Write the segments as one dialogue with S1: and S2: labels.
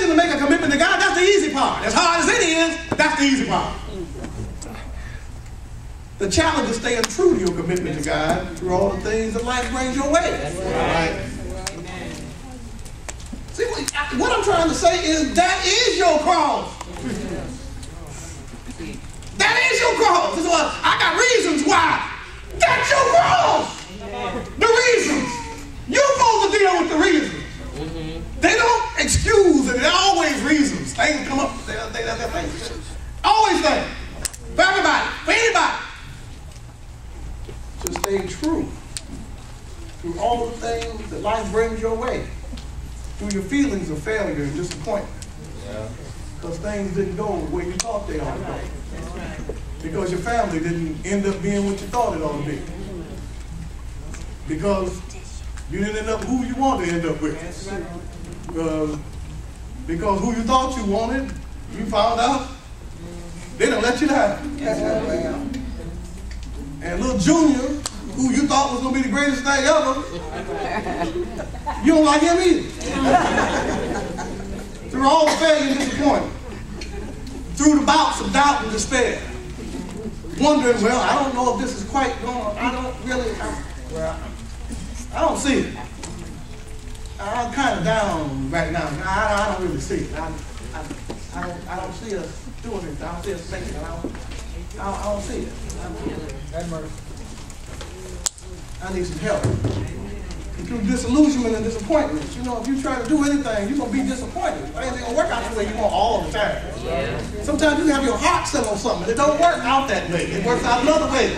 S1: decision to make a commitment to God, that's the easy part. As hard as it is, that's the easy part. The challenge is staying true to your commitment to God through all the things that life brings your way. That's right. See, what I'm trying to say is that is your cross. That is your cross. Well, I got reasons why. That's your cross. The reasons. You're supposed to deal with the reasons. They don't excuse it. They're always reasons. Things come up. They're things. Always things. For everybody. For anybody. To stay true through all the things that life brings your way. Through your feelings of failure and disappointment. Because things didn't go the way you thought they ought to go. Because your family didn't end up being what you thought it ought to be. Because you didn't end up who you wanted to end up with. Because who you thought you wanted, you found out, they didn't let you down. And little Junior, who you thought was going to be the greatest thing ever, you don't like him either. Through all the failure and disappointment, through the bouts of doubt and despair, wondering, well, I don't know if this is quite going, I don't see it. I'm kind of down right now. I don't really see it. I don't see us doing it. I don't see us making it. I don't see it. I need some help. And through disillusionment and disappointment, you know, if you try to do anything, you're going to be disappointed. It ain't going to work out the way you want all the time. Yeah. Sometimes you have your heart set on something. It don't work out that way. It works out another way.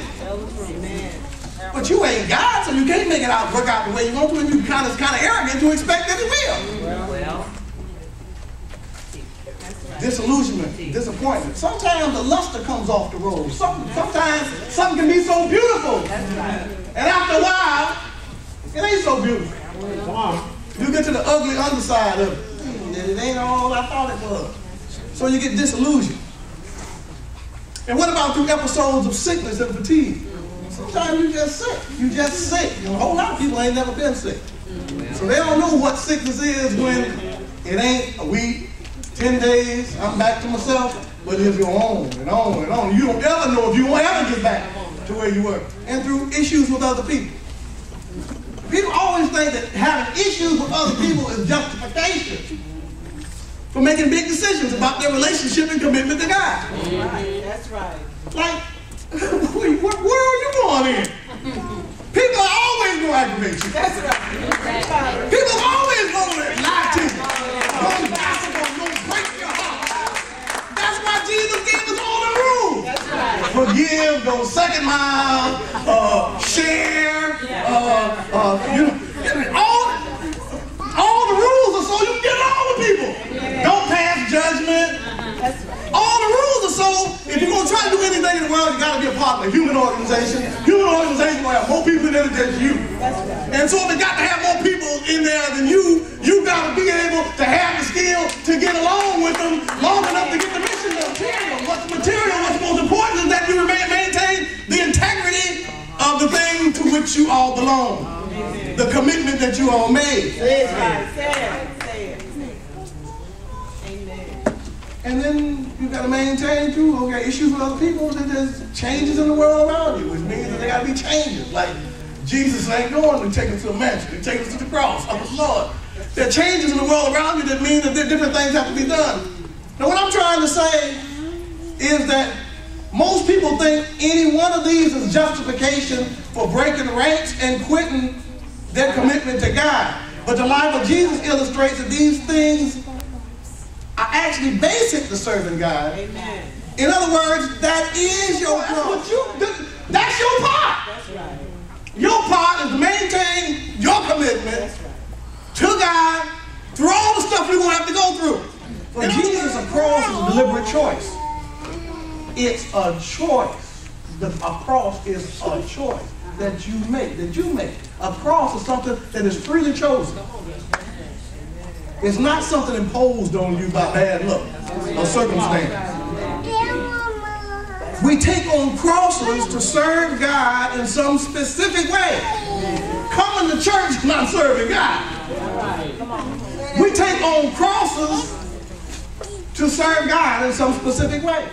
S1: But you ain't God, so you can't make it work out the way you want to, and you're kind of arrogant to expect that it will. Well. Disillusionment, disappointment. Sometimes the luster comes off the road. Sometimes something can be so beautiful. And after a while, it ain't so beautiful. You get to the ugly underside of it. It ain't all I thought it was. So you get disillusioned. And what about through episodes of sickness and fatigue? Sometimes you just sick. You just sick. A whole lot of people ain't never been sick. So they don't know what sickness is when it ain't a week, 10 days, I'm back to myself, but it's going on and on and on. You don't ever know if you won't ever get back to where you were. And through issues with other people. People always think that having issues with other people is justification for making big decisions about their relationship and commitment to God.
S2: That's right.
S1: Like, where are you going in? People are always going to aggravate you.
S2: That's right.
S1: People are always going to lie to you. Going to gossip, going to break your heart. That's why Jesus gave us all the rules. That's right. Forgive, go second mile, share, all the rules are so you can get along with people. Don't pass judgment. That's right. All the rules are so, if you're going to try to do anything in the world, you got to be a part of a human organization. Human organization will have more people in there than you. That's right. And so if it got to have more people in there than you got to be able to have the skill to get along with them long enough to get the mission material. What's most important is that you maintain the integrity of the thing to which you all belong. Amen. The commitment that you all made. Say it. And then you got to maintain too, okay, issues with other people, that there's changes in the world around you, which means that there got to be changes. Like, Jesus ain't going to take us to a mansion, he take us to the cross of the Lord. There are changes in the world around you that mean that different things have to be done. Now, what I'm trying to say is that most people think any one of these is justification for breaking ranks and quitting their commitment to God. But the life of Jesus illustrates that these things are actually basic to serving God. Amen. In other words, that is your part. That's your part. That's right. Your part is to maintain your commitment to God through all the stuff you're going to have to go through. For Jesus, a cross is a deliberate choice. It's a choice. A cross is a choice that you make. A cross is something that is freely chosen. It's not something imposed on you by bad luck or circumstance. We take on crosses to serve God in some specific way. Coming to church is not serving God. We take on crosses to serve God in some specific way.